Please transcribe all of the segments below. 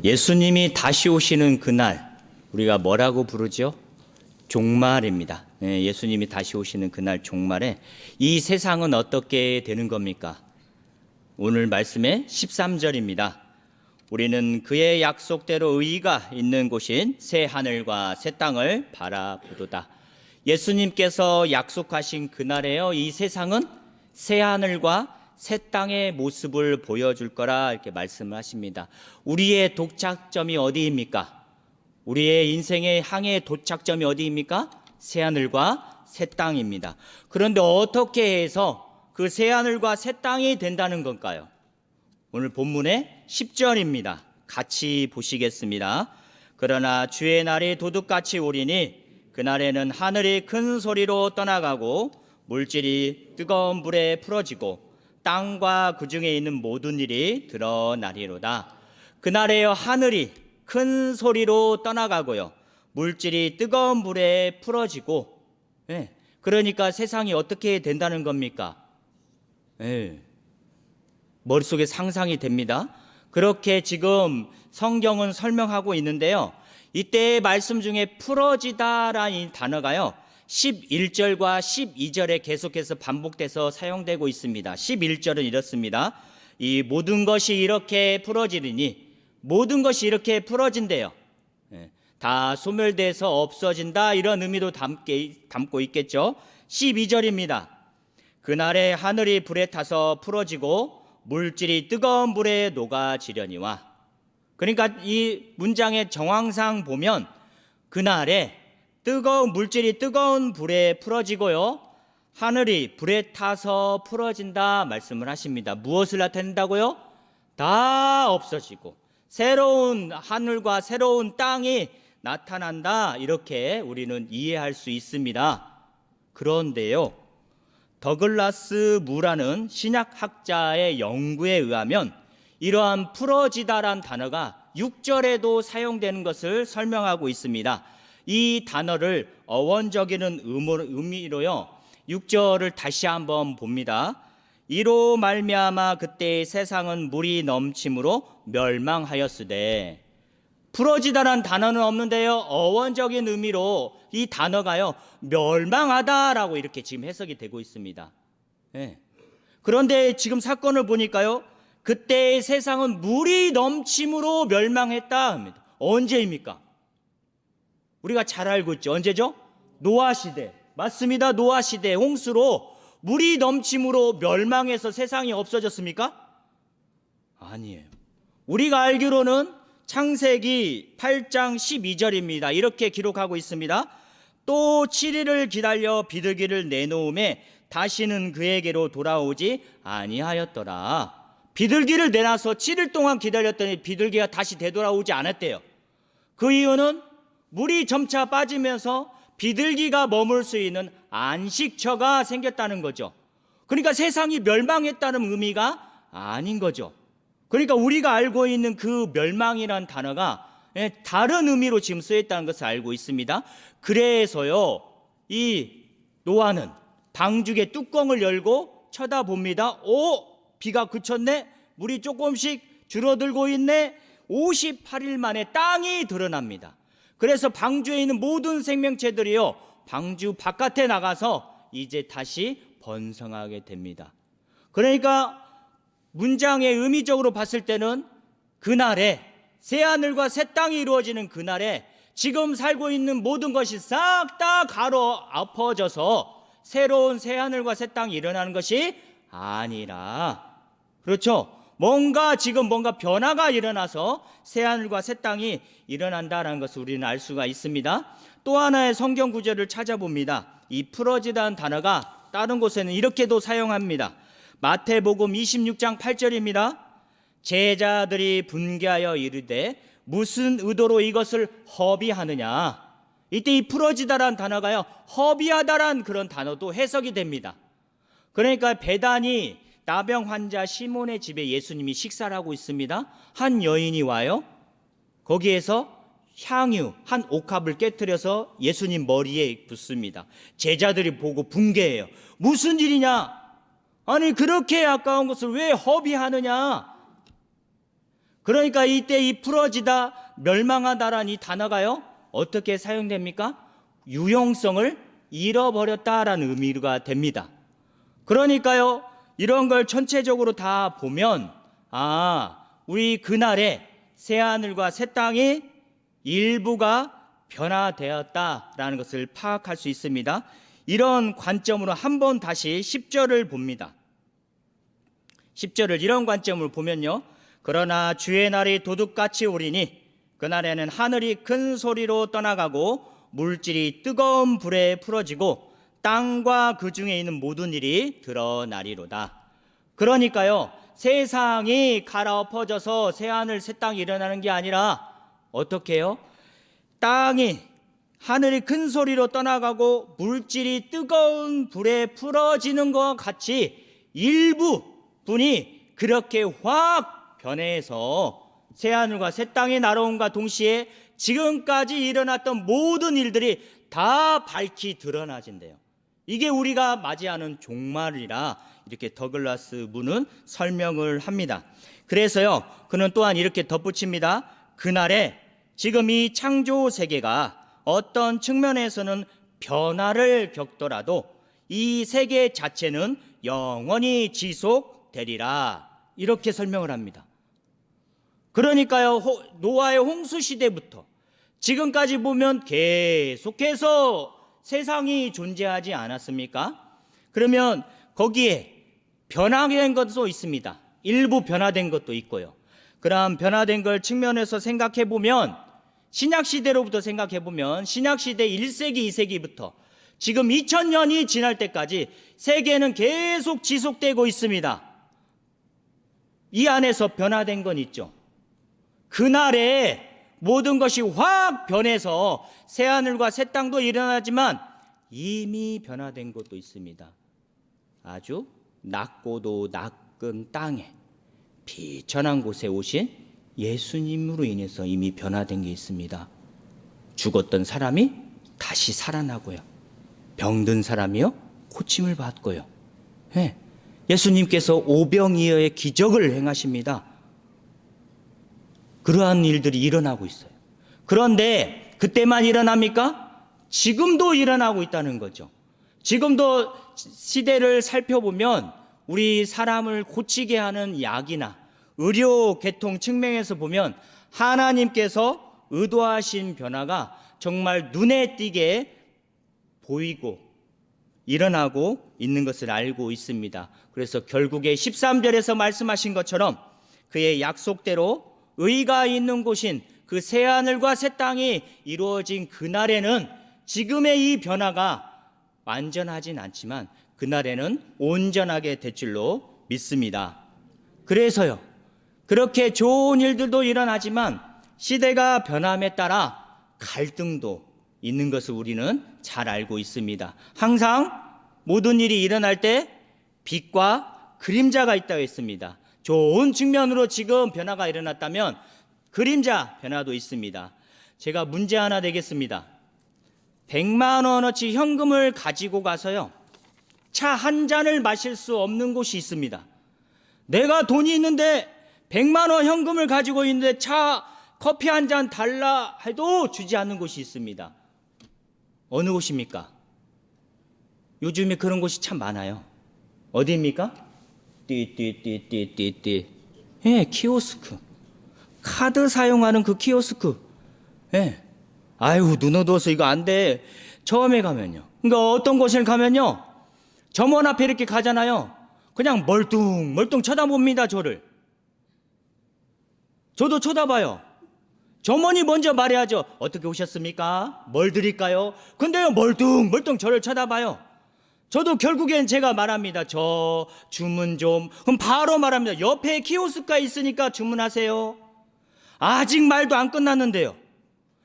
예수님이 다시 오시는 그날 우리가 뭐라고 부르죠? 종말입니다. 예수님이 다시 오시는 그날 종말에 이 세상은 어떻게 되는 겁니까? 오늘 말씀의 13절입니다. 우리는 그의 약속대로 의가 있는 곳인 새 하늘과 새 땅을 바라보도다. 예수님께서 약속하신 그날에요, 이 세상은 새 하늘과 새 땅의 모습을 보여줄 거라 이렇게 말씀을 하십니다. 우리의 도착점이 어디입니까? 우리의 인생의 항해의 도착점이 어디입니까? 새 하늘과 새 땅입니다. 그런데 어떻게 해서 그 새 하늘과 새 땅이 된다는 건가요? 오늘 본문의 10절입니다. 같이 보시겠습니다. 그러나 주의 날이 도둑같이 오리니 그날에는 하늘이 큰 소리로 떠나가고 물질이 뜨거운 불에 풀어지고 땅과 그 중에 있는 모든 일이 드러나리로다. 그날에요, 하늘이 큰 소리로 떠나가고요, 물질이 뜨거운 불에 풀어지고, 그러니까 세상이 어떻게 된다는 겁니까? 머릿속에 상상이 됩니다. 그렇게 지금 성경은 설명하고 있는데요, 이때의 말씀 중에 풀어지다라는 단어가요 11절과 12절에 계속해서 반복돼서 사용되고 있습니다. 11절은 이렇습니다. 이 모든 것이 이렇게 풀어지리니, 모든 것이 이렇게 풀어진대요. 다 소멸돼서 없어진다, 이런 의미도 담고 있겠죠. 12절입니다. 그날에 하늘이 불에 타서 풀어지고 물질이 뜨거운 불에 녹아지려니와. 그러니까 이 문장의 정황상 보면 그날에 뜨거운 물질이 뜨거운 불에 풀어지고요, 하늘이 불에 타서 풀어진다 말씀을 하십니다. 무엇을 나타낸다고요? 다 없어지고 새로운 하늘과 새로운 땅이 나타난다, 이렇게 우리는 이해할 수 있습니다. 그런데요, 더글라스 무라는 신약학자의 연구에 의하면 이러한 풀어지다란 단어가 6절에도 사용되는 것을 설명하고 있습니다. 이 단어를 어원적인 의미로요 6절을 다시 한번 봅니다. 이로 말미암아 그때의 세상은 물이 넘침으로 멸망하였으되. 풀어지다란 단어는 없는데요, 어원적인 의미로 이 단어가요 멸망하다라고 이렇게 지금 해석이 되고 있습니다. 그런데 지금 사건을 보니까요, 그때의 세상은 물이 넘침으로 멸망했다 합니다. 언제입니까? 우리가 잘 알고 있죠. 언제죠? 노아 시대. 맞습니다. 노아 시대 홍수로 물이 넘침으로 멸망해서 세상이 없어졌습니까? 아니에요. 우리가 알기로는 창세기 8장 12절입니다. 이렇게 기록하고 있습니다. 또 7일을 기다려 비둘기를 내놓음에 다시는 그에게로 돌아오지 아니하였더라. 비둘기를 내놔서 7일 동안 기다렸더니 비둘기가 다시 되돌아오지 않았대요. 그 이유는 물이 점차 빠지면서 비둘기가 머물 수 있는 안식처가 생겼다는 거죠. 그러니까 세상이 멸망했다는 의미가 아닌 거죠. 그러니까 우리가 알고 있는 그 멸망이라는 단어가 다른 의미로 지금 쓰였다는 것을 알고 있습니다. 그래서요, 이 노아는 방죽의 뚜껑을 열고 쳐다봅니다. 비가 그쳤네? 물이 조금씩 줄어들고 있네? 58일 만에 땅이 드러납니다. 그래서 방주에 있는 모든 생명체들이요 방주 바깥에 나가서 이제 다시 번성하게 됩니다. 그러니까 문장의 의미적으로 봤을 때는 그날에 새 하늘과 새 땅이 이루어지는 그날에 지금 살고 있는 모든 것이 싹 다 엎어져서 새로운 새 하늘과 새 땅이 일어나는 것이 아니라, 그렇죠, 뭔가 변화가 일어나서 새 하늘과 새 땅이 일어난다는 것을 우리는 알 수가 있습니다. 또 하나의 성경 구절을 찾아봅니다. 이 풀어지다는 단어가 다른 곳에는 이렇게도 사용합니다. 마태복음 26장 8절입니다. 제자들이 분개하여 이르되 무슨 의도로 이것을 허비하느냐. 이때 이 풀어지다란 단어가요 허비하다란 그런 단어도 해석이 됩니다. 그러니까 배단이 나병 환자 시몬의 집에 예수님이 식사를 하고 있습니다. 한 여인이 와요. 거기에서 향유 한 옥합을 깨뜨려서 예수님 머리에 붓습니다. 제자들이 보고 분개해요. 무슨 일이냐? 아니 그렇게 아까운 것을 왜 허비하느냐? 그러니까 이때 이 풀어지다, 멸망하다라는 이 단어가요, 어떻게 사용됩니까? 유용성을 잃어버렸다라는 의미가 됩니다. 그러니까요, 이런 걸 전체적으로 다 보면 우리 그날에 새하늘과 새 땅이 일부가 변화되었다라는 것을 파악할 수 있습니다. 이런 관점으로 한번 다시 10절을 봅니다. 10절을 이런 관점으로 보면요, 그러나 주의 날이 도둑같이 오리니 그날에는 하늘이 큰 소리로 떠나가고 물질이 뜨거운 불에 풀어지고 땅과 그 중에 있는 모든 일이 드러나리로다. 그러니까요, 세상이 갈아엎어져서 새하늘 새 땅이 일어나는 게 아니라 어떻게 해요? 땅이, 하늘이 큰 소리로 떠나가고 물질이 뜨거운 불에 풀어지는 것과 같이 일부 분이 그렇게 확 변해서 새하늘과 새 땅이 날아옴과 동시에 지금까지 일어났던 모든 일들이 다 밝히 드러나진대요. 이게 우리가 맞이하는 종말이라 이렇게 더글라스 문은 설명을 합니다. 그래서요, 그는 또한 이렇게 덧붙입니다. 그날에 지금 이 창조 세계가 어떤 측면에서는 변화를 겪더라도 이 세계 자체는 영원히 지속되리라, 이렇게 설명을 합니다. 그러니까요, 노아의 홍수 시대부터 지금까지 보면 계속해서 세상이 존재하지 않았습니까? 그러면 거기에 변화된 것도 있습니다. 일부 변화된 것도 있고요. 그럼 변화된 걸 측면에서 생각해 보면, 신약 시대로부터 생각해 보면 신약 시대 1세기, 2세기부터 지금 2000년이 지날 때까지 세계는 계속 지속되고 있습니다. 이 안에서 변화된 건 있죠. 그날에 모든 것이 확 변해서 새하늘과 새 땅도 일어나지만 이미 변화된 것도 있습니다. 아주 낮고도 낮은 땅에 비천한 곳에 오신 예수님으로 인해서 이미 변화된 게 있습니다. 죽었던 사람이 다시 살아나고요, 병든 사람이요 고침을 받고요, 예수님께서 오병이어의 기적을 행하십니다. 그러한 일들이 일어나고 있어요. 그런데 그때만 일어납니까? 지금도 일어나고 있다는 거죠. 지금도 시대를 살펴보면 우리 사람을 고치게 하는 약이나 의료 계통 측면에서 보면 하나님께서 의도하신 변화가 정말 눈에 띄게 보이고 일어나고 있는 것을 알고 있습니다. 그래서 결국에 13절에서 말씀하신 것처럼 그의 약속대로 의가 있는 곳인 그 새하늘과 새 땅이 이루어진 그날에는 지금의 이 변화가 완전하진 않지만 그날에는 온전하게 될 줄로 믿습니다. 그래서요, 그렇게 좋은 일들도 일어나지만 시대가 변함에 따라 갈등도 있는 것을 우리는 잘 알고 있습니다. 항상 모든 일이 일어날 때 빛과 그림자가 있다고 했습니다. 좋은 측면으로 지금 변화가 일어났다면 그림자 변화도 있습니다. 제가 문제 하나 내겠습니다. 100만 원어치 현금을 가지고 가서요, 차 한 잔을 마실 수 없는 곳이 있습니다. 내가 돈이 있는데 100만 원 현금을 가지고 있는데 커피 한 잔 달라 해도 주지 않는 곳이 있습니다. 어느 곳입니까? 요즘에 그런 곳이 참 많아요. 어디입니까? 띠. 키오스크. 카드 사용하는 그 키오스크. 아유, 눈 어두워서 이거 안 돼. 처음에 가면요. 그러니까 어떤 곳을 가면요, 점원 앞에 이렇게 가잖아요. 그냥 멀뚱멀뚱 쳐다봅니다, 저를. 저도 쳐다봐요. 점원이 먼저 말해야죠. 어떻게 오셨습니까? 뭘 드릴까요? 근데요, 멀뚱멀뚱 저를 쳐다봐요. 저도 결국엔 제가 말합니다. 저 주문 좀. 그럼 바로 말합니다. 옆에 키오스크가 있으니까 주문하세요. 아직 말도 안 끝났는데요.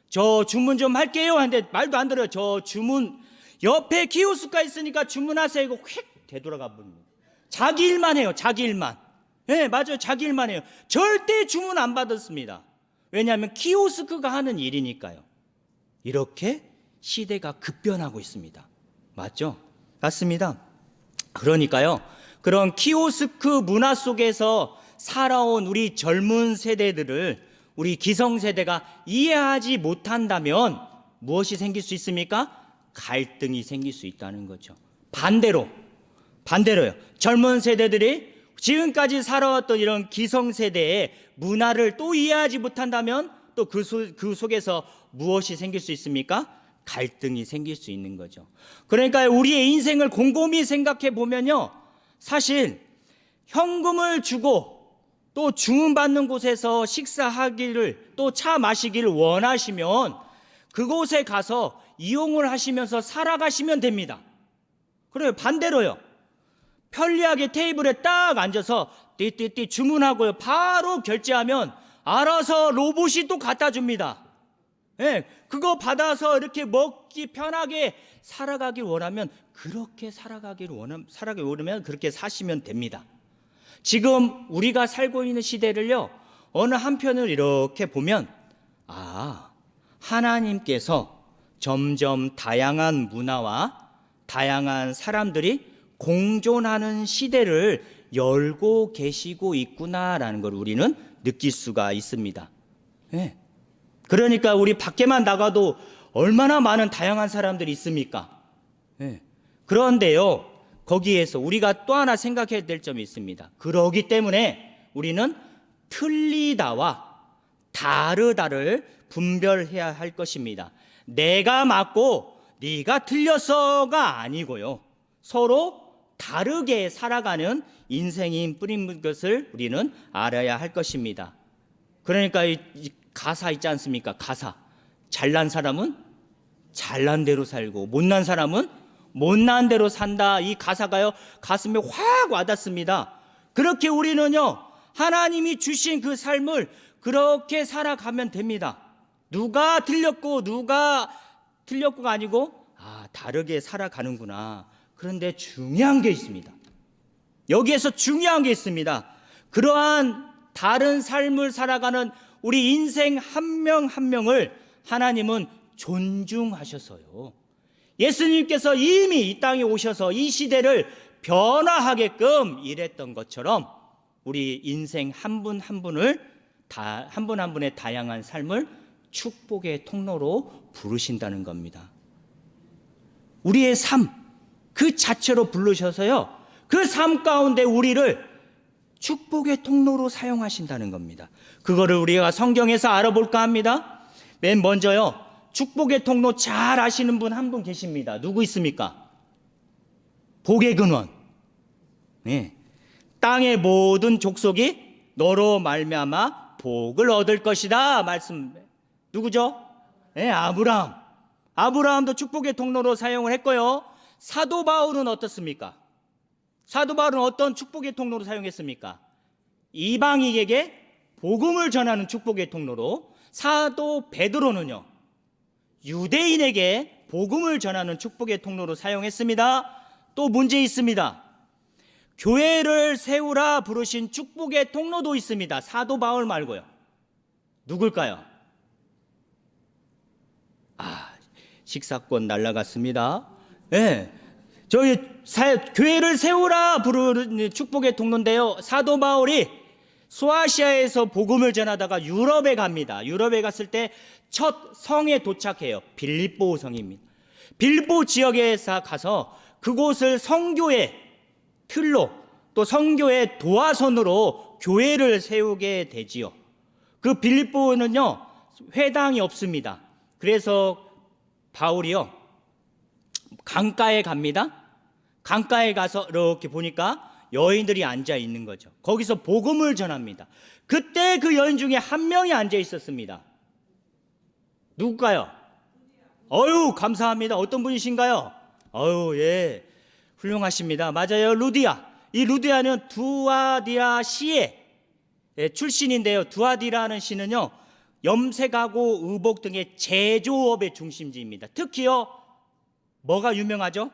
저 주문 좀 할게요 하는데 말도 안 들어요. 저 주문, 옆에 키오스크가 있으니까 주문하세요. 이거 휙 되돌아가 버립니다. 자기 일만 해요. 자기 일만. 맞아요. 자기 일만 해요. 절대 주문 안 받았습니다. 왜냐하면 키오스크가 하는 일이니까요. 이렇게 시대가 급변하고 있습니다. 맞죠? 맞습니다. 그러니까요, 그런 키오스크 문화 속에서 살아온 우리 젊은 세대들을 우리 기성세대가 이해하지 못한다면 무엇이 생길 수 있습니까? 갈등이 생길 수 있다는 거죠. 반대로요. 젊은 세대들이 지금까지 살아왔던 이런 기성세대의 문화를 또 이해하지 못한다면 또 그 속에서 무엇이 생길 수 있습니까? 갈등이 생길 수 있는 거죠. 그러니까 우리의 인생을 곰곰이 생각해 보면요, 사실 현금을 주고 또 주문받는 곳에서 식사하기를 또 차 마시기를 원하시면 그곳에 가서 이용을 하시면서 살아가시면 됩니다. 그래요. 반대로요, 편리하게 테이블에 딱 앉아서 띠띠띠 주문하고요, 바로 결제하면 알아서 로봇이 또 갖다 줍니다. 예, 그거 받아서 이렇게 먹기 편하게 살아가길 원하면 그렇게 살아가길 원하면 그렇게 사시면 됩니다. 지금 우리가 살고 있는 시대를요, 어느 한편을 이렇게 보면 하나님께서 점점 다양한 문화와 다양한 사람들이 공존하는 시대를 열고 계시고 있구나라는 걸 우리는 느낄 수가 있습니다. 예. 그러니까 우리 밖에만 나가도 얼마나 많은 다양한 사람들이 있습니까? 예. 그런데요, 거기에서 우리가 또 하나 생각해야 될 점이 있습니다. 그러기 때문에 우리는 틀리다와 다르다를 분별해야 할 것입니다. 내가 맞고 네가 틀렸어가 아니고요, 서로 다르게 살아가는 인생인 뿌린 것을 우리는 알아야 할 것입니다. 그러니까 이 가사 있지 않습니까? 가사. 잘난 사람은 잘난 대로 살고 못난 사람은 못난 대로 산다. 이 가사가요, 가슴에 확 와닿습니다. 그렇게 우리는요, 하나님이 주신 그 삶을 그렇게 살아가면 됩니다. 누가 틀렸고 누가 틀렸고가 아니고 다르게 살아가는구나. 그런데 중요한 게 있습니다. 여기에서 중요한 게 있습니다. 그러한 다른 삶을 살아가는 우리 인생 한 명 한 명을 하나님은 존중하셔서요, 예수님께서 이미 이 땅에 오셔서 이 시대를 변화하게끔 일했던 것처럼 우리 인생 한 분 한 분을 한 분 한 분의 다양한 삶을 축복의 통로로 부르신다는 겁니다. 우리의 삶 그 자체로 부르셔서요, 그 삶 가운데 우리를 축복의 통로로 사용하신다는 겁니다. 그거를 우리가 성경에서 알아볼까 합니다. 맨 먼저요, 축복의 통로 잘 아시는 분 한 분 계십니다. 누구 있습니까? 복의 근원. 네. 땅의 모든 족속이 너로 말미암아 복을 얻을 것이다 말씀. 누구죠? 네, 아브라함. 아브라함도 축복의 통로로 사용을 했고요. 사도 바울은 어떻습니까? 사도 바울은 어떤 축복의 통로로 사용했습니까? 이방인에게 복음을 전하는 축복의 통로로, 사도 베드로는요, 유대인에게 복음을 전하는 축복의 통로로 사용했습니다. 또 문제 있습니다. 교회를 세우라 부르신 축복의 통로도 있습니다. 사도 바울 말고요. 누굴까요? 식사권 날라갔습니다. 네, 저희 교회를 세우라 부르는 축복의 통로인데요, 사도 바울이 소아시아에서 복음을 전하다가 유럽에 갑니다. 유럽에 갔을 때 첫 성에 도착해요. 빌립보 성입니다. 빌립보 지역에서 가서 그곳을 성교의 틀로 또 성교의 도화선으로 교회를 세우게 되지요. 그 빌립보는요, 회당이 없습니다. 그래서 바울이요, 강가에 갑니다. 강가에 가서 이렇게 보니까 여인들이 앉아 있는 거죠. 거기서 복음을 전합니다. 그때 그 여인 중에 한 명이 앉아 있었습니다. 누굴까요? 감사합니다. 어떤 분이신가요? 예, 훌륭하십니다. 맞아요, 루디아. 이 루디아는 두아디라 시의 출신인데요, 두아디라는 시는요, 염색하고 의복 등의 제조업의 중심지입니다. 특히요, 뭐가 유명하죠?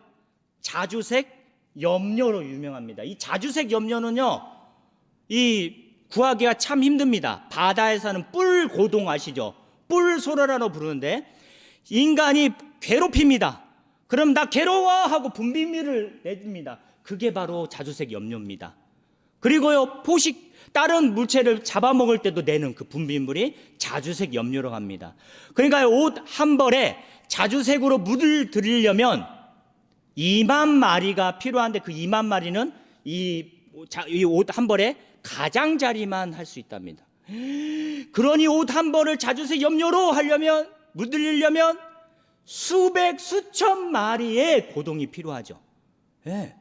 자주색 염료로 유명합니다. 이 자주색 염료는요, 이 구하기가 참 힘듭니다. 바다에 사는 뿔 고동 아시죠? 뿔 소라라고 부르는데 인간이 괴롭힙니다. 그럼 나 괴로워 하고 분비물을 내줍니다. 그게 바로 자주색 염료입니다. 그리고요, 다른 물체를 잡아먹을 때도 내는 그 분비물이 자주색 염료로 갑니다. 그러니까 옷 한 벌에 자주색으로 물을 들이려면 2만 마리가 필요한데, 그 2만 마리는 이 옷 한 벌에 가장자리만 할 수 있답니다. 그러니 옷 한 벌을 자주색 염료로 하려면, 물들이려면 수백 수천 마리의 고동이 필요하죠. 예.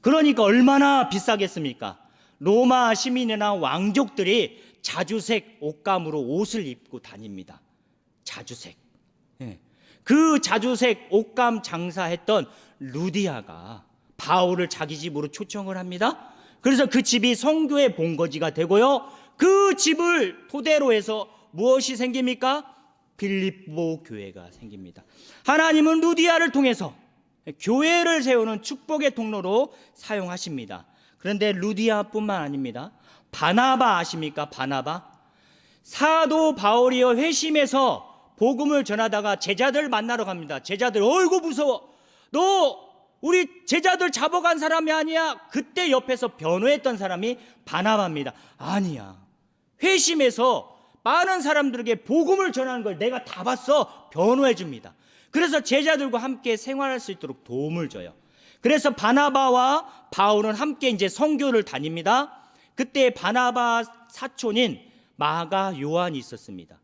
그러니까 얼마나 비싸겠습니까? 로마 시민이나 왕족들이 자주색 옷감으로 옷을 입고 다닙니다. 자주색. 예. 그 자주색 옷감 장사했던 루디아가 바울을 자기 집으로 초청을 합니다. 그래서 그 집이 선교의 본거지가 되고요, 그 집을 토대로 해서 무엇이 생깁니까? 빌립보 교회가 생깁니다. 하나님은 루디아를 통해서 교회를 세우는 축복의 통로로 사용하십니다. 그런데 루디아뿐만 아닙니다. 바나바 아십니까? 바나바. 사도 바울이요, 회심해서 복음을 전하다가 제자들 만나러 갑니다. 제자들, 어이구 무서워, 너 우리 제자들 잡아간 사람이 아니야. 그때 옆에서 변호했던 사람이 바나바입니다. 아니야, 회심해서 많은 사람들에게 복음을 전하는 걸 내가 다 봤어. 변호해 줍니다. 그래서 제자들과 함께 생활할 수 있도록 도움을 줘요. 그래서 바나바와 바울은 함께 이제 선교를 다닙니다. 그때 바나바 사촌인 마가 요한이 있었습니다.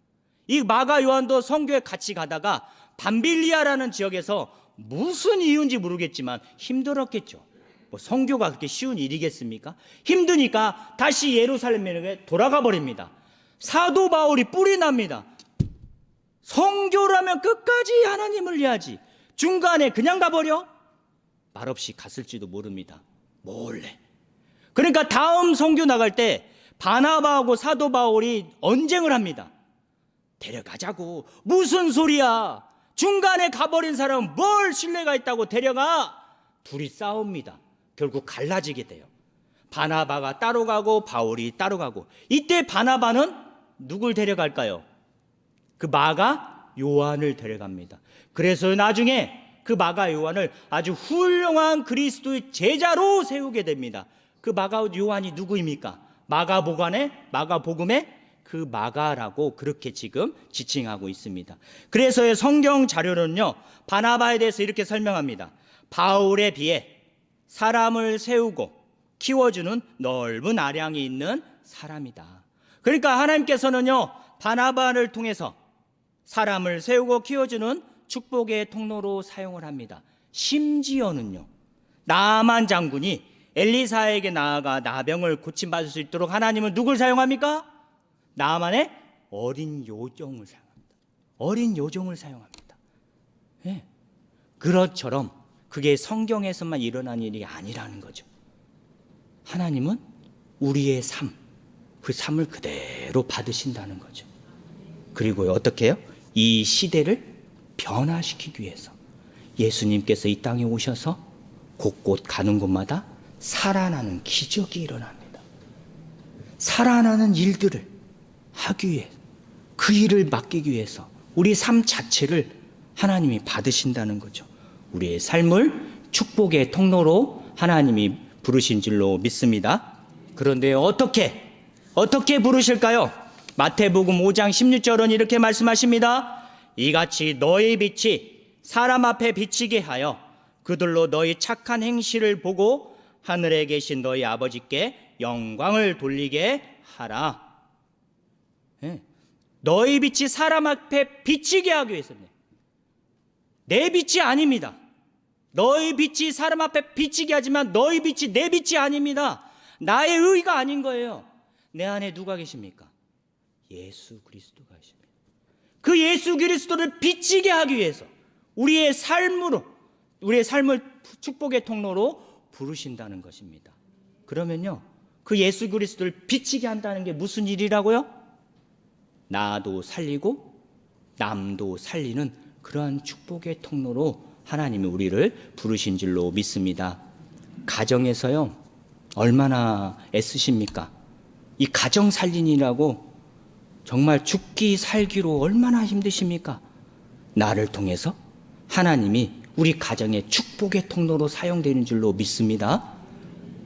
이 마가 요한도 선교에 같이 가다가 밤빌리아라는 지역에서 무슨 이유인지 모르겠지만 힘들었겠죠. 뭐 선교가 그렇게 쉬운 일이겠습니까? 힘드니까 다시 예루살렘에 돌아가 버립니다. 사도 바울이 뿔이 납니다. 선교라면 끝까지 하나님을 위하지, 중간에 그냥 가버려? 말없이 갔을지도 모릅니다. 몰래. 그러니까 다음 선교 나갈 때 바나바하고 사도 바울이 언쟁을 합니다. 데려가자고. 무슨 소리야, 중간에 가버린 사람은 뭘 신뢰가 있다고 데려가. 둘이 싸웁니다. 결국 갈라지게 돼요. 바나바가 따로 가고 바울이 따로 가고. 이때 바나바는 누굴 데려갈까요? 그 마가 요한을 데려갑니다. 그래서 나중에 그 마가 요한을 아주 훌륭한 그리스도의 제자로 세우게 됩니다. 그 마가 요한이 누구입니까? 마가복음의 그 마가라고 그렇게 지금 지칭하고 있습니다. 그래서 성경 자료는요, 바나바에 대해서 이렇게 설명합니다. 바울에 비해 사람을 세우고 키워주는 넓은 아량이 있는 사람이다. 그러니까 하나님께서는요, 바나바를 통해서 사람을 세우고 키워주는 축복의 통로로 사용을 합니다. 심지어는요, 나만 장군이 엘리사에게 나아가 나병을 고침받을 수 있도록 하나님은 누굴 사용합니까? 나만의 어린 요정을 사용합니다. 어린 요정을 사용합니다. 예. 그것처럼 그게 성경에서만 일어난 일이 아니라는 거죠. 하나님은 우리의 삶, 그 삶을 그대로 받으신다는 거죠. 그리고 어떻게 해요? 이 시대를 변화시키기 위해서 예수님께서 이 땅에 오셔서 곳곳 가는 곳마다 살아나는 기적이 일어납니다. 살아나는 일들을 하기 위해, 그 일을 맡기기 위해서 우리 삶 자체를 하나님이 받으신다는 거죠. 우리의 삶을 축복의 통로로 하나님이 부르신 줄로 믿습니다. 그런데 어떻게 부르실까요? 마태복음 5장 16절은 이렇게 말씀하십니다. 이같이 너희 빛이 사람 앞에 비치게 하여 그들로 너희 착한 행실을 보고 하늘에 계신 너희 아버지께 영광을 돌리게 하라. 네. 너희 빛이 사람 앞에 비치게 하기 위해서는 내 빛이 아닙니다. 너희 빛이 사람 앞에 비치게 하지만 너희 빛이 내 빛이 아닙니다. 나의 의가 아닌 거예요. 내 안에 누가 계십니까? 예수 그리스도가 계십니다. 그 예수 그리스도를 비치게 하기 위해서 우리의 삶을 축복의 통로로 부르신다는 것입니다. 그러면요, 그 예수 그리스도를 비치게 한다는 게 무슨 일이라고요? 나도 살리고 남도 살리는 그러한 축복의 통로로 하나님이 우리를 부르신 줄로 믿습니다. 가정에서요, 얼마나 애쓰십니까? 이 가정 살린이라고 정말 죽기 살기로 얼마나 힘드십니까? 나를 통해서 하나님이 우리 가정의 축복의 통로로 사용되는 줄로 믿습니다.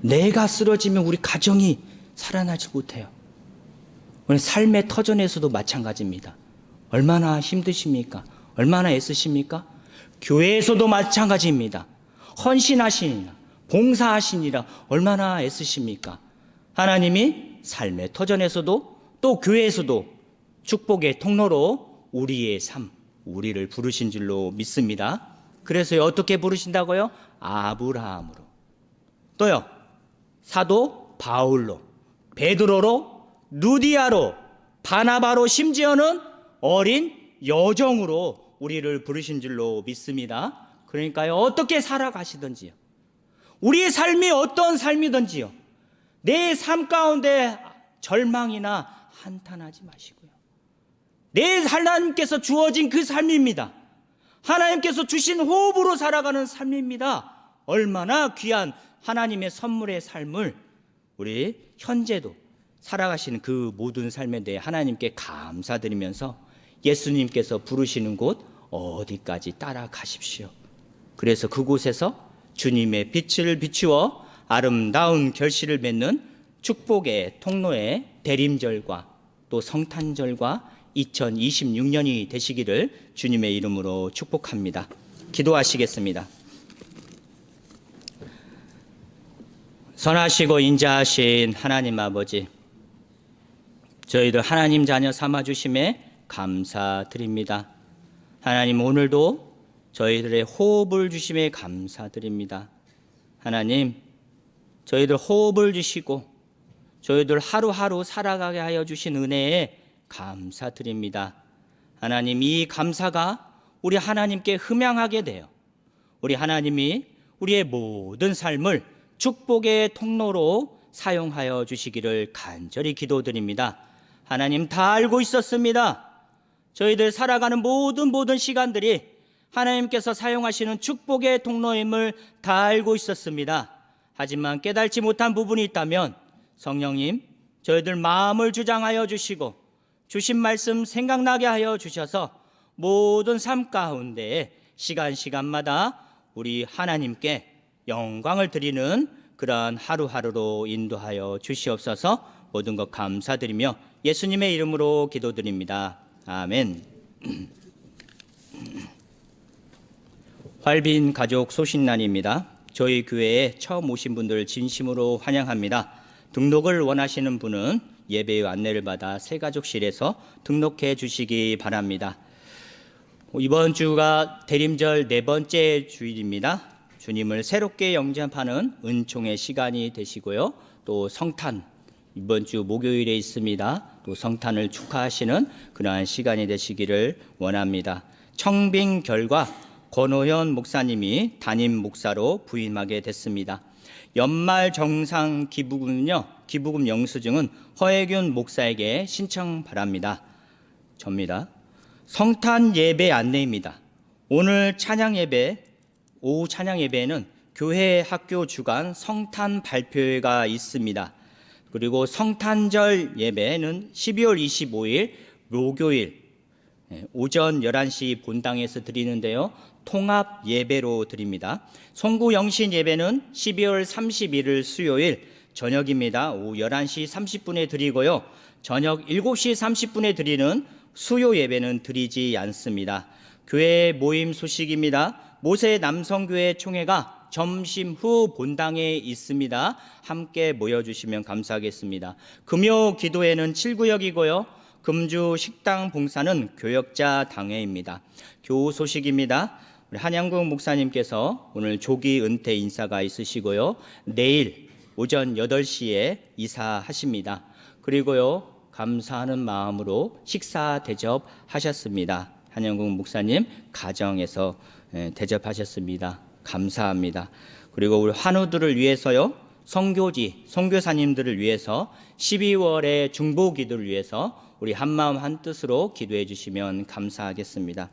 내가 쓰러지면 우리 가정이 살아나지 못해요. 오늘 삶의 터전에서도 마찬가지입니다. 얼마나 힘드십니까? 얼마나 애쓰십니까? 교회에서도 마찬가지입니다. 헌신하시니라, 봉사하시니라 얼마나 애쓰십니까? 하나님이 삶의 터전에서도 또 교회에서도 축복의 통로로 우리의 삶, 우리를 부르신 줄로 믿습니다. 그래서 어떻게 부르신다고요? 아브라함으로, 또요 사도 바울로, 베드로로, 누디아로, 바나바로, 심지어는 어린 여종으로 우리를 부르신 줄로 믿습니다. 그러니까요, 어떻게 살아가시든지요, 우리의 삶이 어떤 삶이든지요, 내 삶 가운데 절망이나 한탄하지 마시고요, 내 하나님께서 주어진 그 삶입니다. 하나님께서 주신 호흡으로 살아가는 삶입니다. 얼마나 귀한 하나님의 선물의 삶을 우리 현재도 살아가시는 그 모든 삶에 대해 하나님께 감사드리면서 예수님께서 부르시는 곳 어디까지 따라가십시오. 그래서 그곳에서 주님의 빛을 비추어 아름다운 결실을 맺는 축복의 통로의 대림절과 또 성탄절과 2026년이 되시기를 주님의 이름으로 축복합니다. 기도하시겠습니다. 선하시고 인자하신 하나님 아버지, 저희들 하나님 자녀 삼아주심에 감사드립니다. 하나님, 오늘도 저희들의 호흡을 주심에 감사드립니다. 하나님, 저희들 호흡을 주시고 저희들 하루하루 살아가게 하여 주신 은혜에 감사드립니다. 하나님, 이 감사가 우리 하나님께 흠양하게 되어 우리 하나님이 우리의 모든 삶을 축복의 통로로 사용하여 주시기를 간절히 기도드립니다. 하나님, 다 알고 있었습니다. 저희들 살아가는 모든 시간들이 하나님께서 사용하시는 축복의 통로임을 다 알고 있었습니다. 하지만 깨달지 못한 부분이 있다면 성령님, 저희들 마음을 주장하여 주시고 주신 말씀 생각나게 하여 주셔서 모든 삶 가운데 시간마다 우리 하나님께 영광을 드리는 그러한 하루하루로 인도하여 주시옵소서. 모든 것 감사드리며 예수님의 이름으로 기도드립니다. 아멘. 활빈 가족 소식란입니다. 저희 교회에 처음 오신 분들 진심으로 환영합니다. 등록을 원하시는 분은 예배의 안내를 받아 새가족실에서 등록해 주시기 바랍니다. 이번 주가 대림절 4번째 주일입니다. 주님을 새롭게 영접하는 은총의 시간이 되시고요. 또 성탄, 이번 주 목요일에 있습니다. 또 성탄을 축하하시는 그러한 시간이 되시기를 원합니다. 청빙 결과 권호현 목사님이 담임 목사로 부임하게 됐습니다. 연말 정상 기부금은요, 기부금 영수증은 허혜균 목사에게 신청 바랍니다. 접니다. 성탄 예배 안내입니다. 오늘 찬양 예배, 오후 찬양 예배에는 교회 학교 주간 성탄 발표회가 있습니다. 그리고 성탄절 예배는 12월 25일 목요일 오전 11시 본당에서 드리는데요. 통합 예배로 드립니다. 송구 영신 예배는 12월 31일 수요일 저녁입니다. 오후 11시 30분에 드리고요. 저녁 7시 30분에 드리는 수요 예배는 드리지 않습니다. 교회 모임 소식입니다. 모세 남성교회 총회가 점심 후 본당에 있습니다. 함께 모여주시면 감사하겠습니다. 금요 기도회는 7구역이고요. 금주 식당 봉사는 교역자 당회입니다. 교우 소식입니다. 우리 한양국 목사님께서 오늘 조기 은퇴 인사가 있으시고요. 내일 오전 8시에 이사하십니다. 그리고요, 감사하는 마음으로 식사 대접하셨습니다. 한양국 목사님 가정에서 대접하셨습니다. 감사합니다. 그리고 우리 환우들을 위해서요, 선교지, 선교사님들을 위해서 12월의 중보 기도를 위해서 우리 한마음 한뜻으로 기도해 주시면 감사하겠습니다.